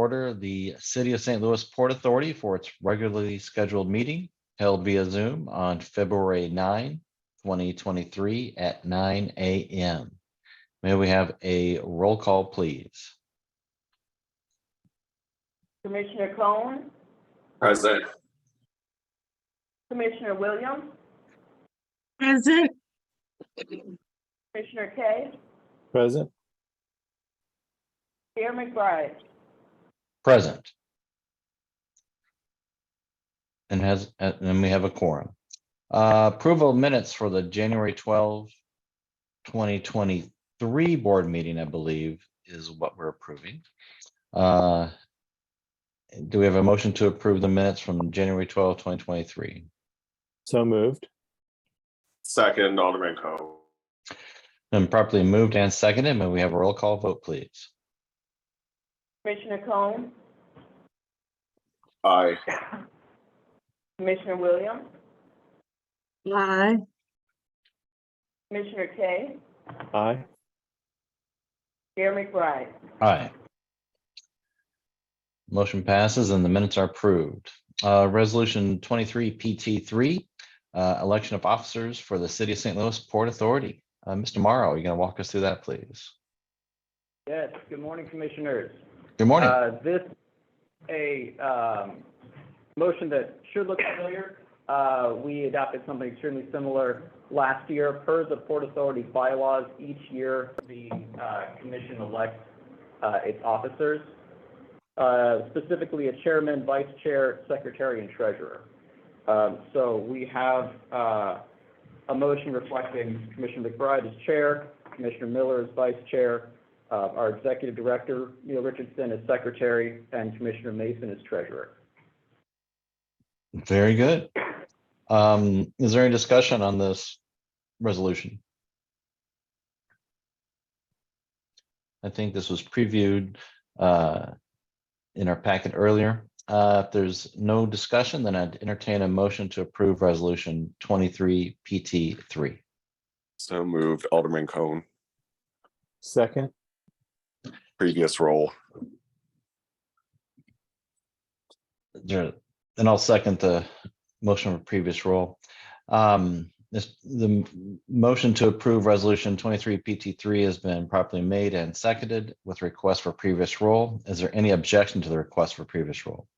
order the City of St. Louis Port Authority for its regularly scheduled meeting held via Zoom on February 9, 2023 at 9 a.m. May we have a roll call, please? Commissioner Cone, Present. Commissioner Williams, Present. Commissioner Kay, Present. Chair McBride. Present. And we have a quorum. Approval of minutes for the January 12, 2023 board meeting, I believe, is what we're approving. Do we have a motion to approve the minutes from January 12, 2023? So moved. Second, Alderman Cone. Been properly moved and seconded. May we have a roll call vote, please? Commissioner Cone, Aye. Commissioner Williams, Aye. Commissioner Kay, Aye. Chair McBride. Aye. Motion passes and the minutes are approved. Resolution 23 PT3, election of officers for the City of St. Louis Port Authority. Mr. Morrow, are you going to walk us through that, please? Yes, good morning, Commissioners. Good morning. This a motion that should look familiar. We adopted something extremely similar last year. Per the Port Authority bylaws, each year the commission elects its officers, specifically a chairman, vice chair, secretary, and treasurer. So we have a motion reflecting Commissioner McBride as chair, Commissioner Miller as vice chair, our executive director, Neil Richardson, as secretary, and Commissioner Mason as treasurer. Very good. Is there any discussion on this resolution? I think this was previewed in our packet earlier. If there's no discussion, then I'd entertain a motion to approve resolution 23 PT3. So moved, Alderman Cone. Second. Previous role. And I'll second the motion of previous role. The motion to approve resolution 23 PT3 has been properly made and seconded with request for previous role. Is there any objection to the request for previous role?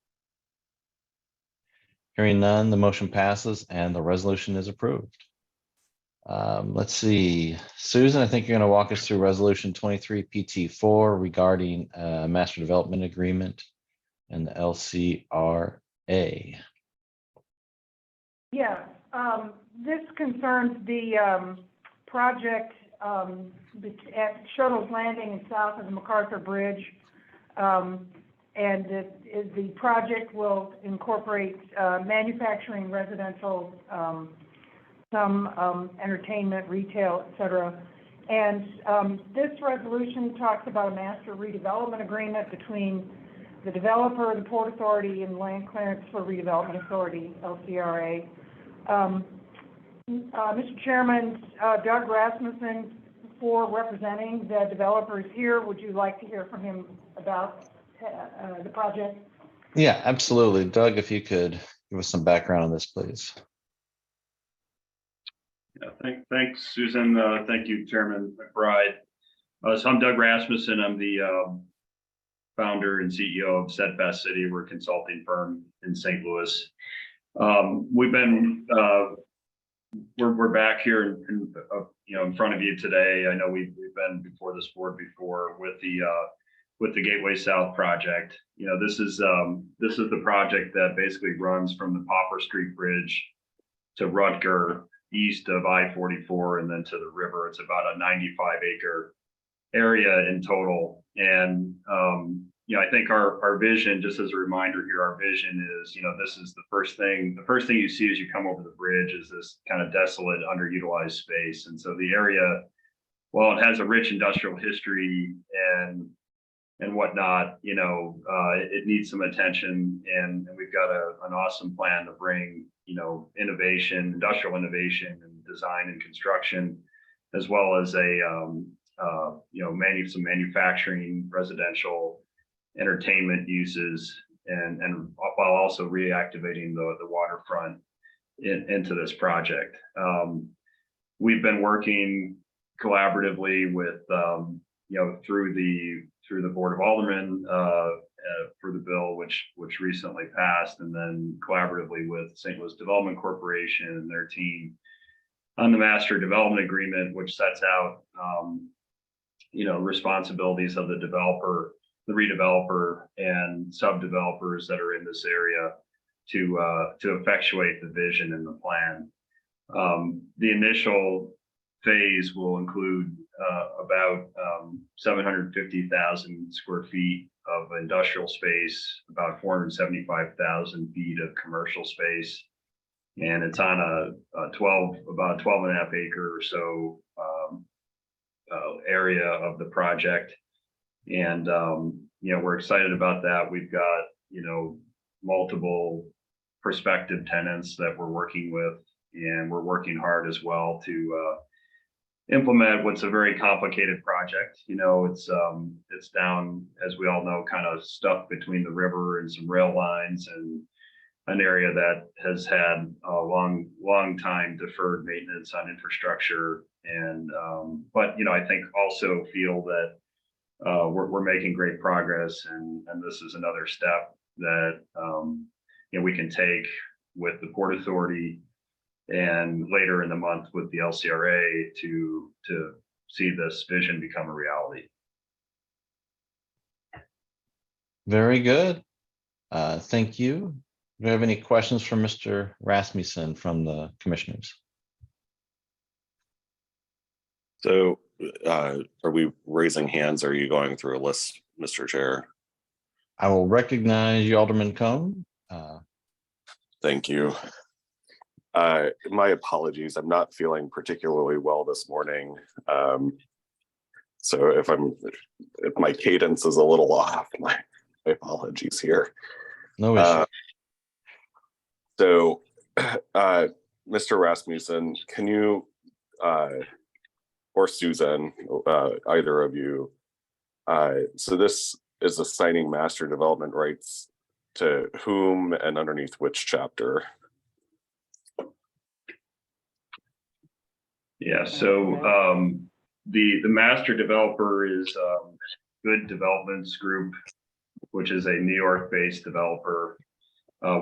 Hearing none, the motion passes and the resolution is approved. Let's see, Susan, I think you're going to walk us through resolution 23 PT4 regarding master development agreement and the LCRA. Yeah, this concerns the project at Shuttles Landing and south of the MacArthur Bridge. And the project will incorporate manufacturing, residential, some entertainment, retail, et cetera. And this resolution talks about a master redevelopment agreement between the developer, the Port Authority, and Land Clearance for Redevelopment Authority, LCRA. Mr. Chairman, Doug Rasmussen, for representing the developers here, would you like to hear from him about the project? Yeah, absolutely. Doug, if you could give us some background on this, please. Yeah, thanks, Susan. Thank you, Chairman McBride. So I'm Doug Rasmussen. I'm the founder and CEO of Steadfast City. We're a consulting firm in St. Louis. We've been we're back here in front of you today. I know we've been before this board before with the Gateway South project. This is the project that basically runs from the Popper Street Bridge to Rutger, east of I-44, and then to the river. It's about a 95-acre area in total. And I think our vision, just as a reminder here, our vision is, this is the first thing you see as you come over the bridge is this kind of desolate, underutilized space. And so the area, while it has a rich industrial history and whatnot, it needs some attention, and we've got an awesome plan to bring, innovation, industrial innovation and design and construction, as well as some manufacturing, residential, entertainment uses and while also reactivating the waterfront into this project. We've been working collaboratively with, through the Board of Aldermen for the bill, which recently passed, and then collaboratively with St. Louis Development Corporation and their team on the master development agreement, which sets out, responsibilities of the developer, the redeveloper, and sub-developers that are in this area to effectuate the vision and the plan. The initial phase will include about 750,000 square feet of industrial space, about 475,000 feet of commercial space, and it's on about 12 and a half acre or so area of the project. And we're excited about that. We've got multiple prospective tenants that we're working with, and we're working hard as well to implement what's a very complicated project. It's down, as we all know, kind of stuck between the river and some rail lines, and an area that has had a long time deferred maintenance on infrastructure. And but I think also feel that we're making great progress, and this is another step that we can take with the Port Authority and later in the month with the LCRA to see this vision become a reality. Very good. Thank you. Do you have any questions for Mr. Rasmussen from the commissioners? So are we raising hands? Are you going through a list, Mr. Chair? I will recognize you, Alderman Cone. Thank you. My apologies. I'm not feeling particularly well this morning. So if my cadence is a little off, my apologies here. No issue. So, Mr. Rasmussen, can you, or Susan, either of you, so this is assigning master development rights to whom and underneath which chapter? Yeah, so the master developer is Good Developments Group, which is a New York-based developer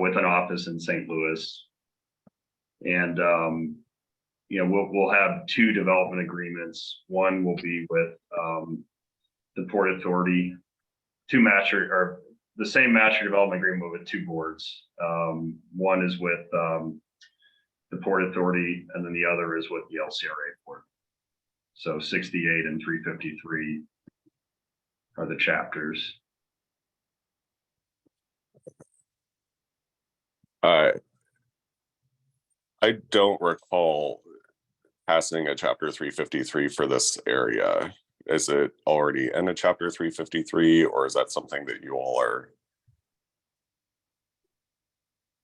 with an office in St. Louis. And we'll have two development agreements. One will be with the Port Authority, the same master development agreement with two boards. One is with the Port Authority, and then the other is with the LCRA board. So 68 and 353 are the chapters. I don't recall passing a chapter 353 for this area. Is it already in a chapter 353, or is that something that you all are?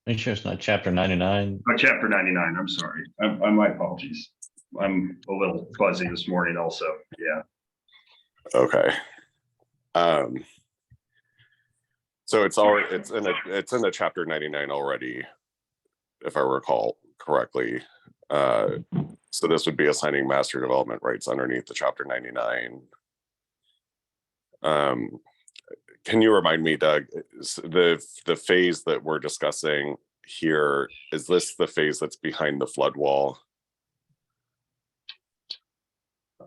Are you sure it's not chapter 99? Oh, chapter 99, I'm sorry. My apologies. I'm a little fuzzy this morning also, yeah. Okay. So it's in a chapter 99 already, if I recall correctly. So this would be assigning master development rights underneath the chapter 99. Can you remind me, Doug, the phase that we're discussing here, is this the phase that's behind the flood wall?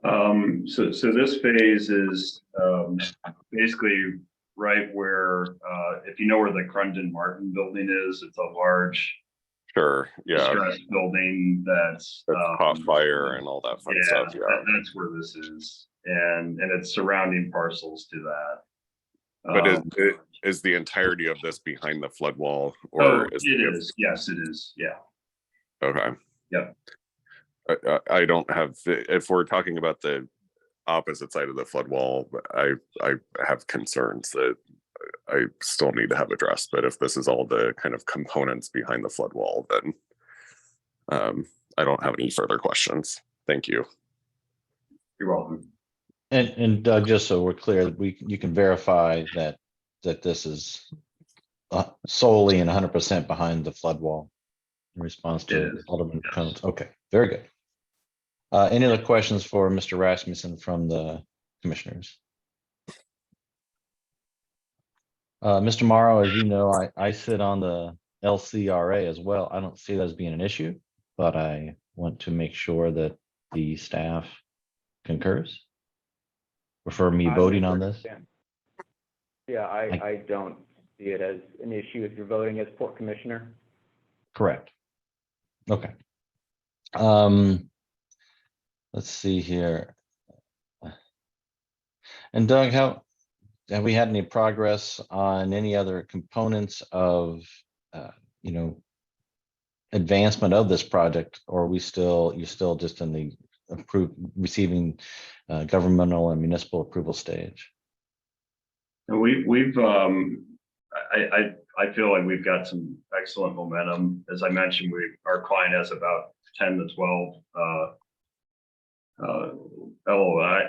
So this phase is basically right where, if you know where the Crundon Martin building is, it's a large Sure, yeah. distressed building that's Caught fire and all that fun stuff, yeah. That's where this is, and it's surrounding parcels to that. But is the entirety of this behind the flood wall? It is. Yes, it is. Yeah. Okay. Yep. I don't have, if we're talking about the opposite side of the flood wall, I have concerns that I still need to have addressed. But if this is all the kind of components behind the flood wall, then I don't have any further questions. Thank you. You're welcome. And Doug, just so we're clear, you can verify that that this is solely and 100% behind the flood wall in response It to is, Alderman yes. Combs. Okay, very good. Any other questions for Mr. Rasmussen from the commissioners? Mr. Morrow, as you know, I sit on the LCRA as well. I don't see that as being an issue, but I want to make sure that the staff concurs. Prefer me I voting on this? understand. Yeah, I don't see it as an issue if you're voting as Port Commissioner. Correct. Okay. Let's see here. And Doug, have we had any progress on any other components of, you know, advancement of this project, or are you still just in the receiving governmental and municipal approval stage? And we've, I feel like we've got some excellent momentum. As I mentioned, our client has about 10 to 12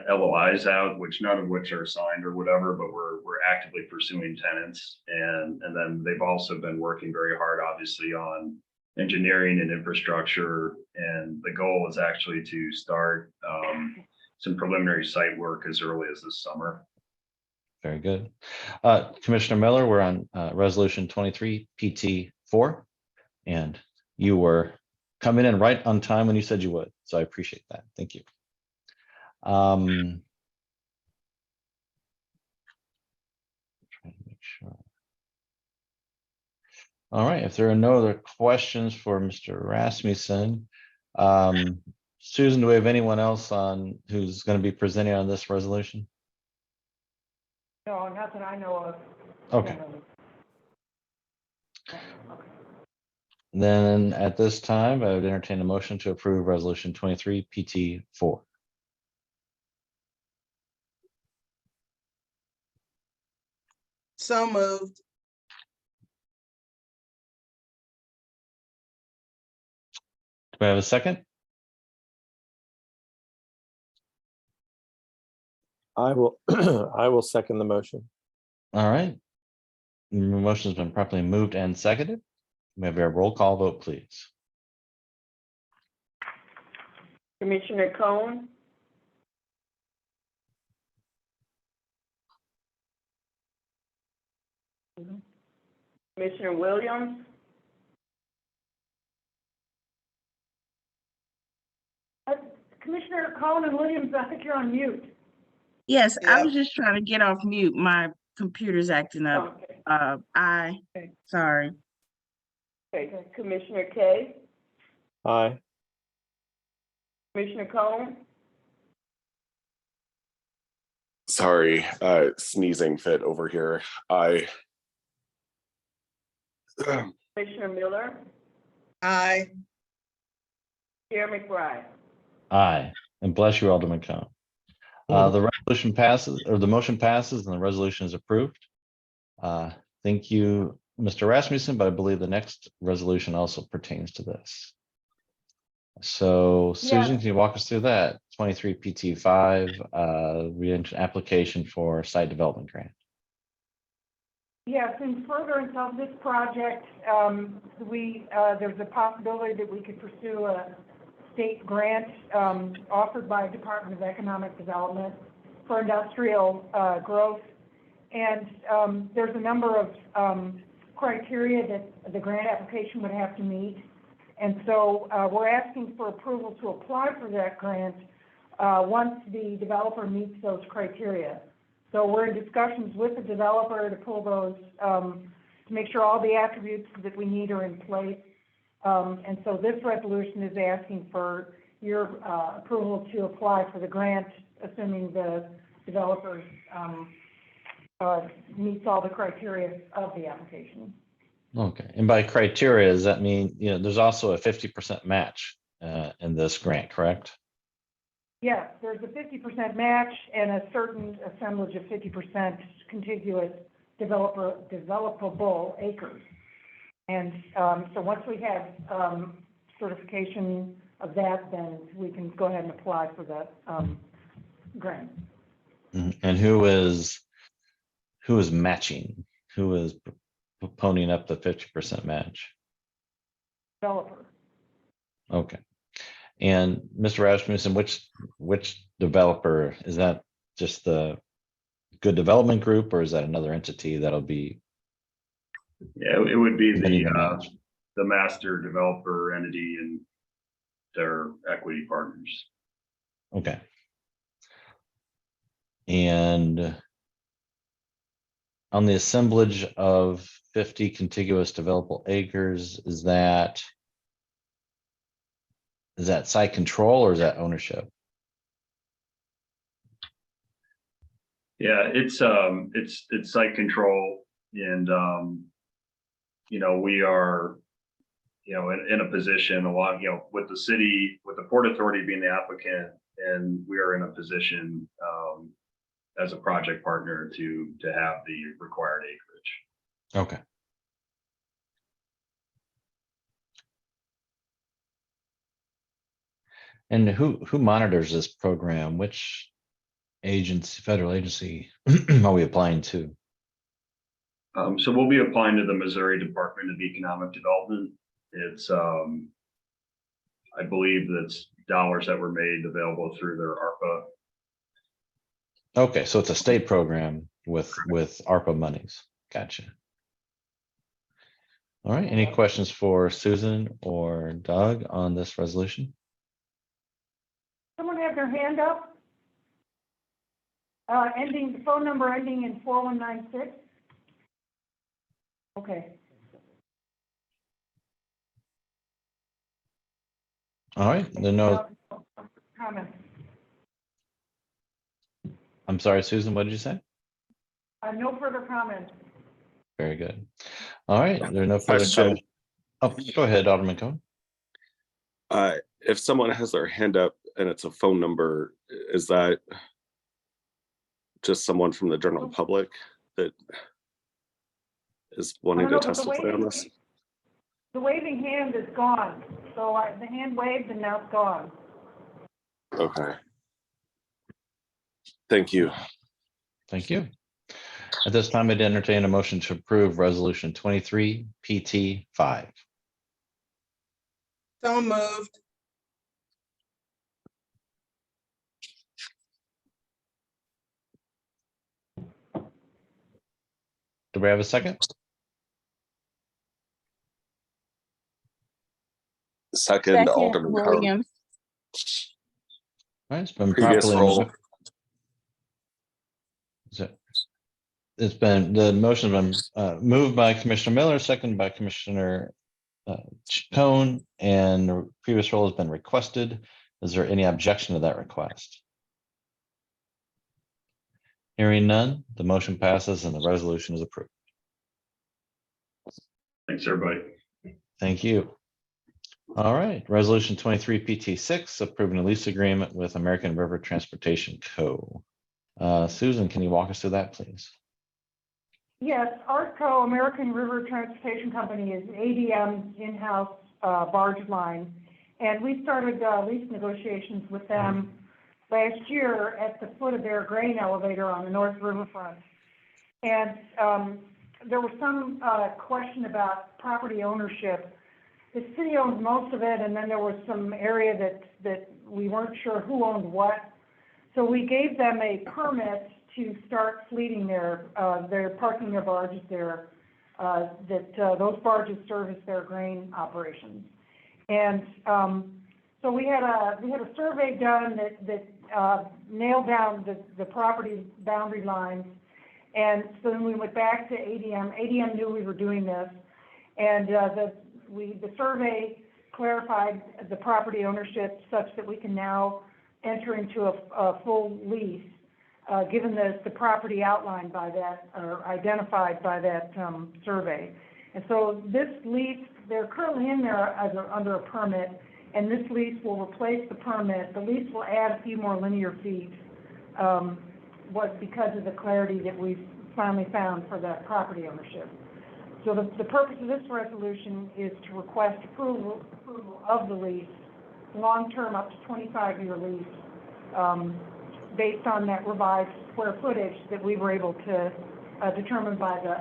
LOIs out, which none of which are signed or whatever, but we're actively pursuing tenants. And then they've also been working very hard, obviously, on engineering and infrastructure. And the goal is actually to start some preliminary site work as early as this summer. Very good. Commissioner Miller, we're on resolution 23 PT4, and you were coming in right on time when you said you would. So I appreciate that. Thank you. Trying to make sure. All right, if there are no other questions for Mr. Rasmussen, Susan, do we have anyone else on who's going to be presenting on this resolution? No, not that I know of. Okay. Then at this time, I would entertain a motion to approve resolution 23 PT4. So moved. Do we have a second? I will, I will second the motion. All right. The motion has been properly moved and seconded. May I have a roll call vote, please? Commissioner Cone, Commissioner Williams, Commissioner Cohen and Williams, I think you're on mute. Yes, I Yep. was just trying to get off mute. My computer's acting up. okay, Sorry. okay, Commissioner Kay, Aye. Commissioner Cone, Sorry, sneezing fit over here. Commissioner Miller, Aye. Chair McBride. Aye, and bless you, Alderman Cone. The resolution passes, or the motion passes, and the resolution is approved. Thank you, Mr. Rasmussen, but I believe the next resolution also pertains to this. So Susan, Yeah. can you walk us through that? 23 PT5, application for site development grant. Yes, in furtherance of this project, there's a possibility that we could pursue a state grant offered by Department of Economic Development for industrial growth. And there's a number of criteria that the grant application would have to meet. And so we're asking for approval to apply for that grant once the developer meets those criteria. So we're in discussions with the developer to pull those, to make sure all the attributes that we need are in place. And so this resolution is asking for your approval to apply for the grant, assuming the developer meets all the criteria of the application. Okay, and by criteria, does that mean, you know, there's also a 50% match in this grant, correct? Yes, there's a 50% match and a certain assemblage of 50% contiguous developable acres. And so once we have certification of that, then we can go ahead and apply for that grant. And who is who is matching? Who is ponying up the 50% match? Developer. Okay. And Mr. Rasmussen, which developer, is that just the Good Development Group, or is that another entity that'll be? Yeah, it would be Committee to match. the master developer entity and their equity partners. Okay. And on the assemblage of 50 contiguous developable acres, is that site control or is that ownership? Yeah, it's site control, and you know, we are, you know, in a position along, you know, with the city, with the Port Authority being the applicant, and we are in a position as a project partner to have the required acreage. Okay. And who monitors this program? Which agency, federal agency are we applying to? So we'll be applying to the Missouri Department of Economic Development. It's, I believe that's dollars that were made available through their ARPA. Okay, so it's a state program with ARPA monies. Gotcha. All right, any questions for Susan or Doug on this resolution? Someone have their hand up? The phone number ending in 4196? Okay. All right, then no, Comments? I'm sorry, Susan, what did you say? No further comments. Very good. All right, there are no further Question. comments. Oh, go ahead, Alderman Cohen. If someone has their hand up and it's a phone number, is that just someone from the general public that is wanting to but the testify on waving- this? The waving hand is gone, so the hand waved and now it's gone. Okay. Thank you. Thank you. At this time, I'd entertain a motion to approve resolution 23 PT 5. So moved. Do we have a second? Second, Alderman Cone. Williams. All right, it's been Previous properly. roll. It's been, the motion's been moved by Commissioner Miller, seconded by Commissioner Cone, and the previous roll has been requested. Is there any objection to that request? Hearing none, the motion passes and the resolution is approved. Thanks, everybody. Thank you. All right, resolution 23 PT 6, approving a lease agreement with American River Transportation Co. Susan, can you walk us through that, please? Yes, ARTCO, American River Transportation Company, is ADM's in-house barge line. And we started lease negotiations with them last year at the foot of their grain elevator on the North Riverfront. And there was some question about property ownership. The city owns most of it, and then there was some area that we weren't sure who owned what. So we gave them a permit to start fleeting they're parking their barges there, those barges service their grain operations. And so we had a survey done that nailed down the property boundary lines. And so then we went back to ADM. ADM knew we were doing this, and the survey clarified the property ownership such that we can now enter into a full lease, given the property outlined by that, or identified by that survey. And so this lease, they're currently in there under a permit, and this lease will replace the permit. The lease will add a few more linear feet, because of the clarity that we've finally found for that property ownership. So the purpose of this resolution is to request approval of the lease, long-term up to 25-year lease, based on that revised square footage that we were able to determined by the,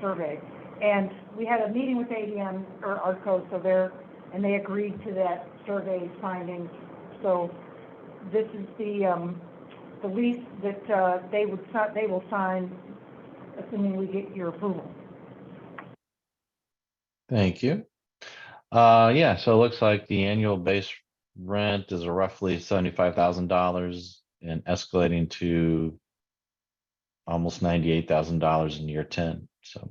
survey. And we had a meeting with ADM or ARTCO, so and they agreed to that survey findings. So this is the lease that, they will sign, assuming we get your approval. Thank you. Yeah, so it looks like the annual base rent is roughly $75,000 and escalating to almost $98,000 in year 10. So,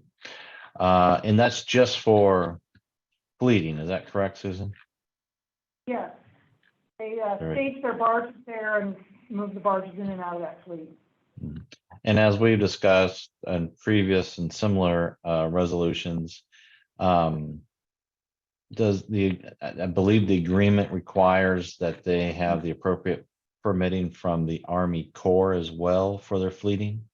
and that's just for fleeting. Is that correct, Susan? Yes. They, Right. stage their barges there and move the barges in and out of that fleet. And as we've discussed in previous and similar resolutions, I believe the agreement requires that they have the appropriate permitting from the Army Corps as well for their fleeting?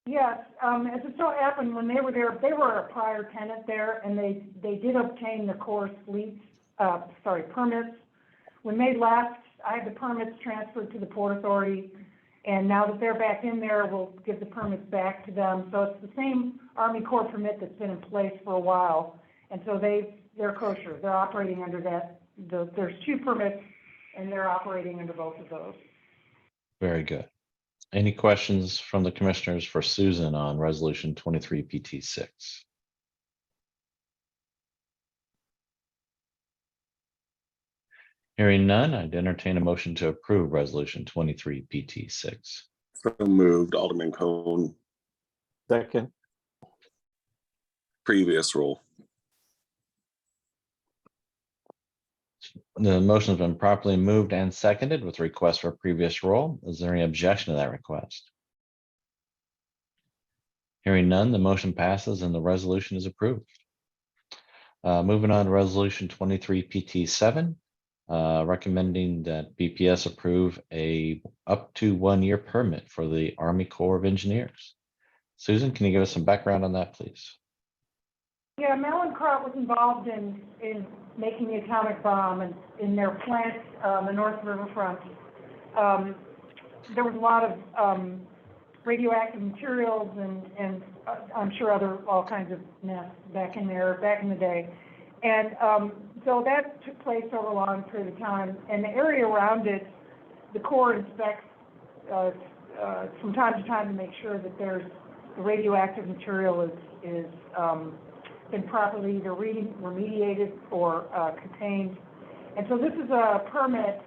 Yes, as it so happened, when they were there, they were a prior tenant there, and they did obtain the Corps fleet, permits. When they left, I had the permits transferred to the Port Authority, and now that they're back in there, we'll give the permits back to them. So it's the same Army Corps permit that's been in place for a while, and so they're kosher. They're operating under that. There's 2 permits, and they're operating under both of those. Very good. Any questions from the commissioners for Susan on resolution 23 PT6? Hearing none, I'd entertain a motion to approve resolution 23 PT6. So moved, Alderman Cone, Second. previous rule. The motion has been properly moved and seconded with request for previous roll. Is there any objection to that request? Hearing none, the motion passes and the resolution is approved. Moving on to resolution 23 PT7, recommending that BPS approve a up to 1-year permit for the Army Corps of Engineers. Susan, can you give us some background on that, please? Yeah, Mallinckrodt was involved in making the atomic bomb and in their plant, the North Riverfront. There was a lot of radioactive materials and I'm sure all kinds of mess back in the day. And so that took place over a long period of time. And the area around it, the Corps inspects from time to time to make sure that the radioactive material is been properly either remediated or contained. And so this is a permit.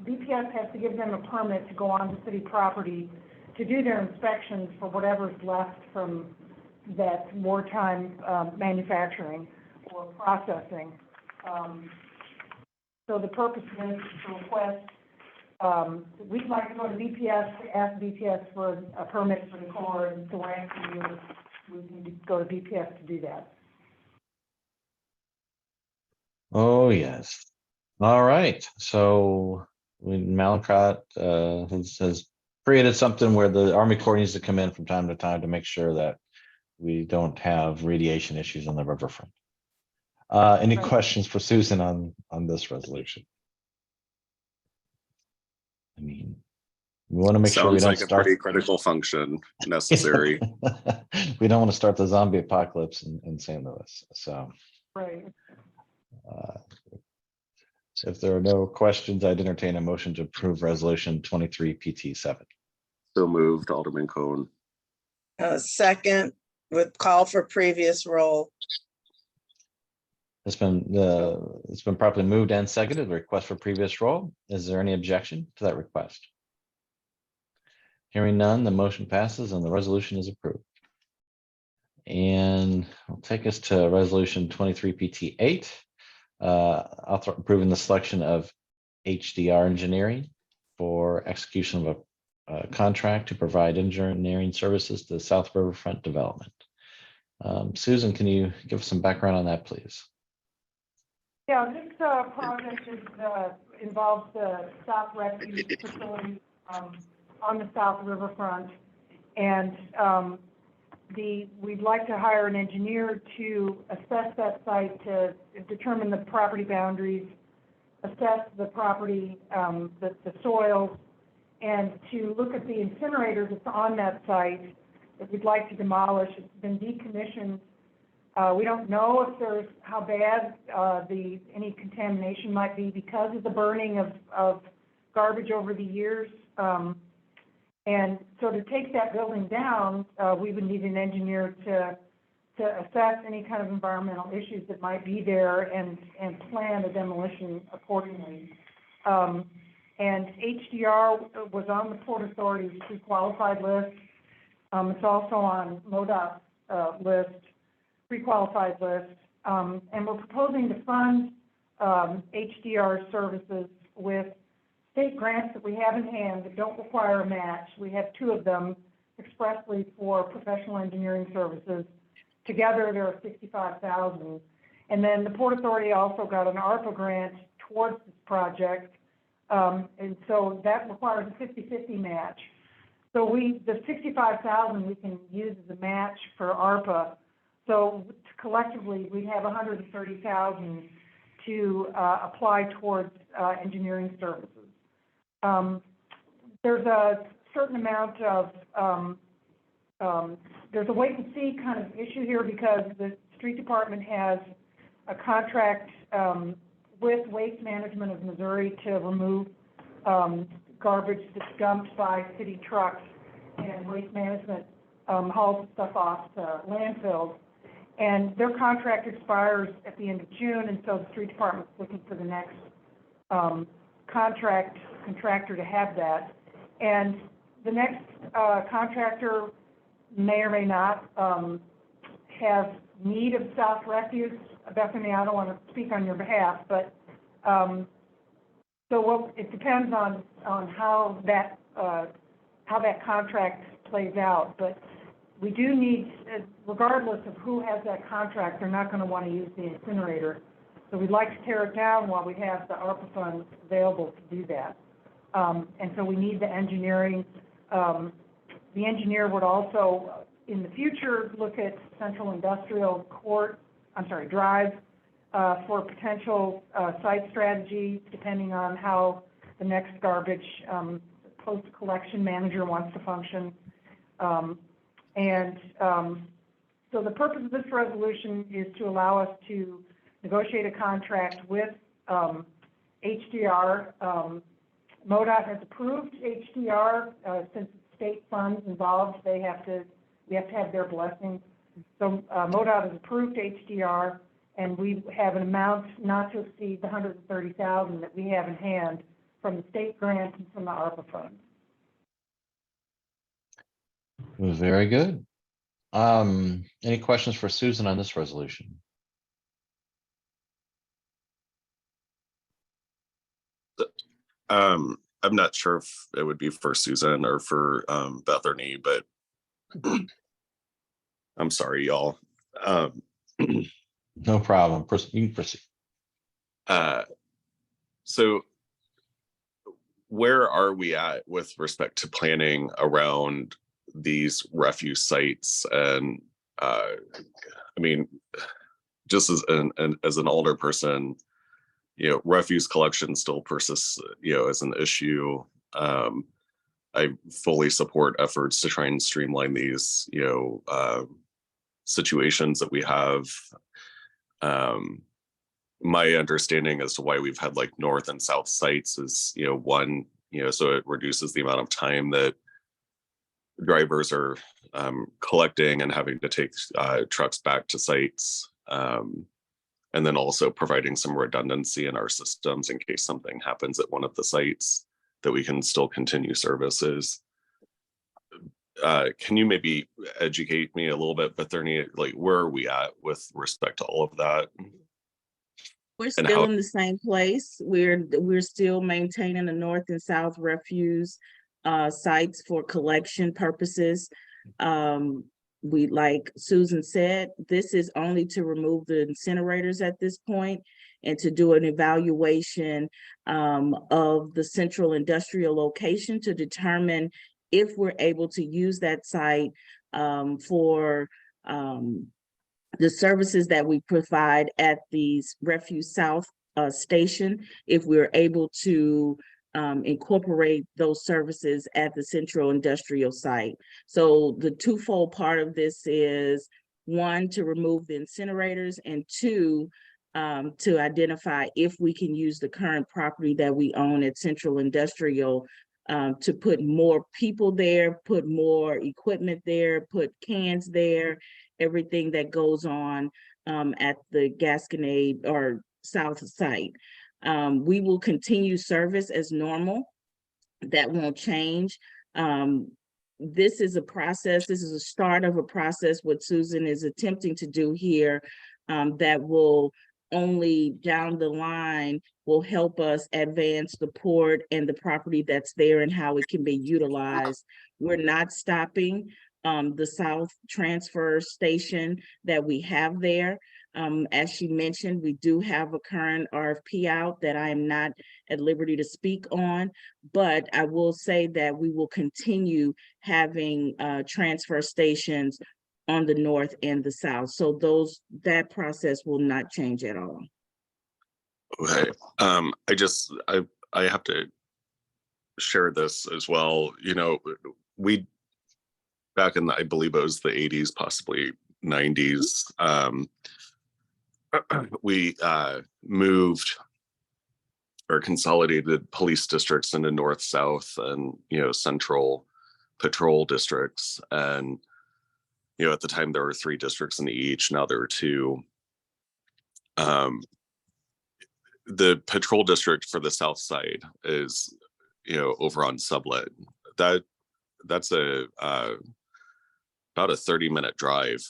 BPS has to give them a permit to go on to city property to do their inspections for whatever's left from that wartime manufacturing or processing. So the purpose is to request, we'd like to go to BPS, to ask BPS for a permit for the Corps, and so we're asking you, we need to go to BPS to do that. Oh, yes. All right. So Mallinckrodt has created something where the Army Corps needs to come in from time to time to make sure that we don't have radiation issues on the riverfront. Any Right. questions for Susan on this resolution? I mean, we want to make sure we Sounds don't like a start. pretty critical function necessary. We don't want to start the zombie apocalypse in St. Louis. So Right. if there are no questions, I'd entertain a motion to approve resolution 23 PT7. So moved, Alderman Cone. Second, with call for previous roll. It's been properly moved and seconded. Request for previous roll. Is there any objection to that request? Hearing none, the motion passes and the resolution is approved. And I'll take us to resolution 23 PT8. Approving the selection of HDR Engineering for execution of a contract to provide engineering services to the South Riverfront development. Susan, can you give us some background on that, please? Yeah, this project involves the South Refuge Facility on the South Riverfront. And we'd like to hire an engineer to assess that site, to determine the property boundaries, assess the property, the soils, and to look at the incinerator that's on that site that we'd like to demolish. It's been decommissioned. We don't know if there's, how bad, any contamination might be because of the burning of garbage over the years. And so to take that building down, we would need an engineer to assess any kind of environmental issues that might be there and plan a demolition accordingly. And HDR was on the Port Authority's pre-qualified list. It's also on MoDOT's list, pre-qualified list. And we're proposing to fund HDR services with state grants that we have in hand that don't require a match. We have 2 of them expressly for professional engineering services. Together, there are $65,000. And then the Port Authority also got an ARPA grant towards this project. And so that requires a 50-50 match. So the $65,000 we can use as a match for ARPA. So collectively, we have $130,000 to apply towards engineering services. There's a certain amount of, there's a wait and see kind of issue here because the street department has a contract with Waste Management of Missouri to remove garbage that's dumped by city trucks, and Waste Management hauls stuff off to landfills. And their contract expires at the end of June, and so the street department's looking for the next contractor to have that. And the next contractor may or may not have need of South Refuse. Bethany, I don't want to speak on your behalf, but it depends on how that contract plays out. But we do need, regardless of who has that contract, they're not going to want to use the incinerator. So we'd like to tear it down while we have the ARPA funds available to do that. And so we need the engineering. The engineer would also, in the future, look at Central Industrial Drive for potential site strategy, depending on how the next garbage post-collection manager wants to function. So the purpose of this resolution is to allow us to negotiate a contract with HDR. MoDOT has approved HDR since it's state funds involved. We have to have their blessing. So MoDOT has approved HDR, and we have an amount not to exceed the $130,000 that we have in hand from the state grant and from the ARPA funds. Very good. Any questions for Susan on this resolution? I'm not sure if it would be for Susan or for Bethany, but I'm sorry, y'all. No problem. You can proceed. So where are we at with respect to planning around these refuse sites? And I mean, just as an older person, refuse collection still persists, as an issue. I fully support efforts to try and streamline these, situations that we have. My understanding as to why we've had like north and south sites is, one, so it reduces the amount of time that drivers are collecting and having to take trucks back to sites. And then also providing some redundancy in our systems in case something happens at one of the sites that we can still continue services. Can you maybe educate me a little bit, Bethany, like where are we at with respect to all of that? We're still in the same place. We're still maintaining the north and south refuse sites for collection purposes. We, like Susan said, this is only to remove the incinerators at this point and to do an evaluation of the central industrial location to determine if we're able to use that site for the services that we provide at the Refuse South station, if we're able to incorporate those services at the central industrial site. So the twofold part of this is, one, to remove the incinerators, and two, to identify if we can use the current property that we own at Central Industrial to put more people there, put more equipment there, put cans there, everything that goes on at the Gasconade or South site. We will continue service as normal. That won't change. This is a process. This is a start of a process. What Susan is attempting to do here that will only down the line will help us advance the port and the property that's there and how it can be utilized. We're not stopping the South Transfer Station that we have there. As she mentioned, we do have a current RFP out that I am not at liberty to speak on, but I will say that we will continue having transfer stations on the north and the south. So that process will not change at all. Okay, I have to share this as well. You know, we, back in the, I believe it was the 80s, possibly 90s, we moved or consolidated police districts into north, south, and, you know, central patrol districts. And, you know, at the time there were 3 districts in each, now there are 2. The patrol district for the south side is, you know, over on Sublet. That's about a 30-minute drive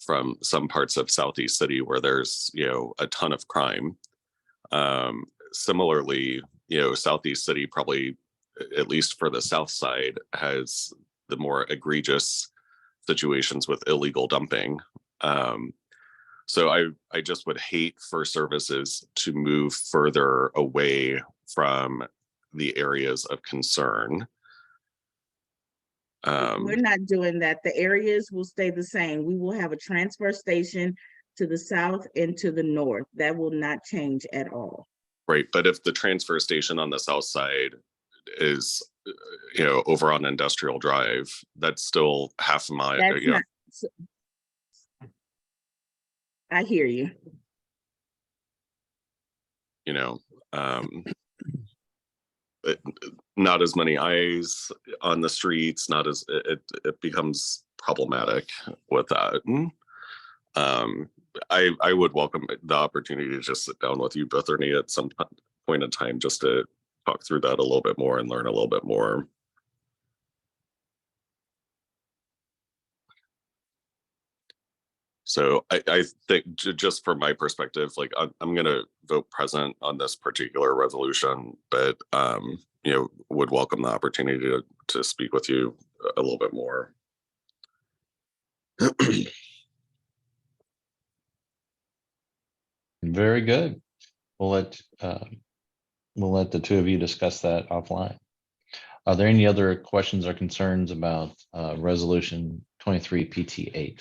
from some parts of Southeast City where there's, you know, a ton of crime. Similarly, you know, Southeast City, probably at least for the south side, has the more egregious situations with illegal dumping. So I just would hate for services to move further away from the areas of concern. We're not doing that. The areas will stay the same. We will have a transfer station to the south and to the north. That will not change at all. Right, but if the transfer station on the south side is, you know, over on Industrial Drive, that's still half a mile. That's You know, not, I hear you. you know, not as many eyes on the streets, not as it becomes problematic with that. I would welcome the opportunity to just sit down with you, Bethany, at some point in time, just to talk through that a little bit more and learn a little bit more. So I think just from my perspective, like I'm going to vote present on this particular resolution, but you know, would welcome the opportunity to speak with you a little bit more. Very good. We'll let the two of you discuss that offline. Are there any other questions or concerns about resolution 23 PT8?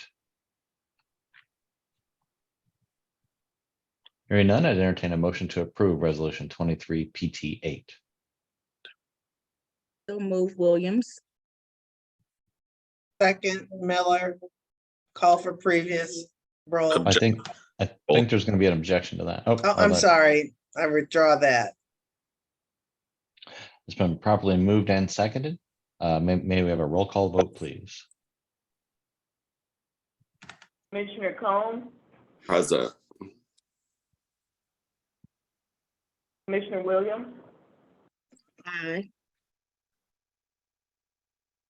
Hearing none, I'd entertain a motion to approve resolution 23 PT8. So move, Williams. Second, Miller. Call for previous roll. I think there's going to be an objection to that. Oh, I'm hold on. sorry. I withdraw that. It's been properly moved and seconded. May we have a roll call vote, please? Commissioner Cone, Present. Commissioner Williams, Aye.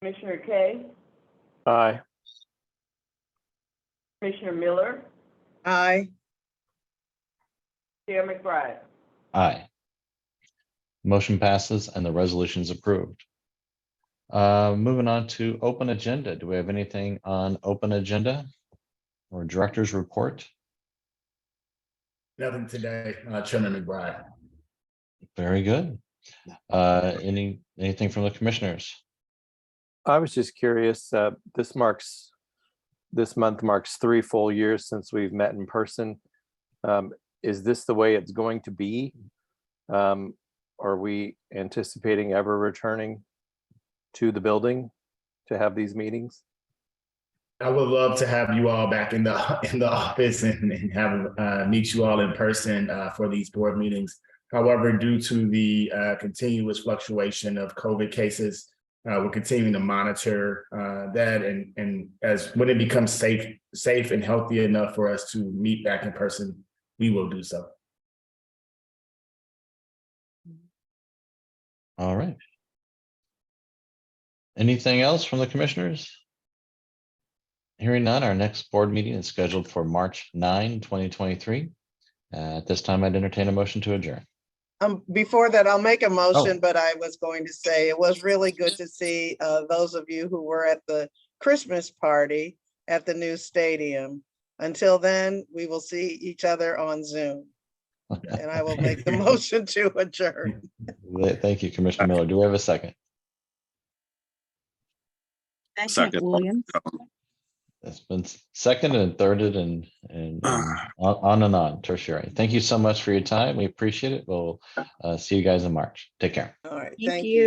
Commissioner Kay, Aye. Commissioner Miller, Aye. Chair McBride. Aye. Motion passes and the resolution is approved. Moving on to open agenda. Do we have anything on open agenda or director's report? Nothing today, Chairman McBride. Very good. Anything from the commissioners? I was just curious, this month marks 3 full years since we've met in person. Is this the way it's going to be? are we anticipating ever returning to the building to have these meetings? I would love to have you all back in the office and have meet you all in person for these board meetings. However, due to the continuous fluctuation of COVID cases, we're continuing to monitor that, and as when it becomes safe and healthy enough for us to meet back in person, we will do so. All right. Anything else from the commissioners? Hearing none, our next board meeting is scheduled for March 9, 2023. At this time, I'd entertain a motion to adjourn. Before that, I'll make a motion, but I was going to say it was really good to see those of you who were at the Christmas party at the new stadium. Until then, we will see each other on Zoom. And I will make the motion to adjourn. Thank you, Commissioner Miller. Do we have a second? Second, Williams. It's been seconded and thirded and on and on, tertiary. Thank you so much for your time. We appreciate it. We'll see you guys in March. Take care. All right, Thank you.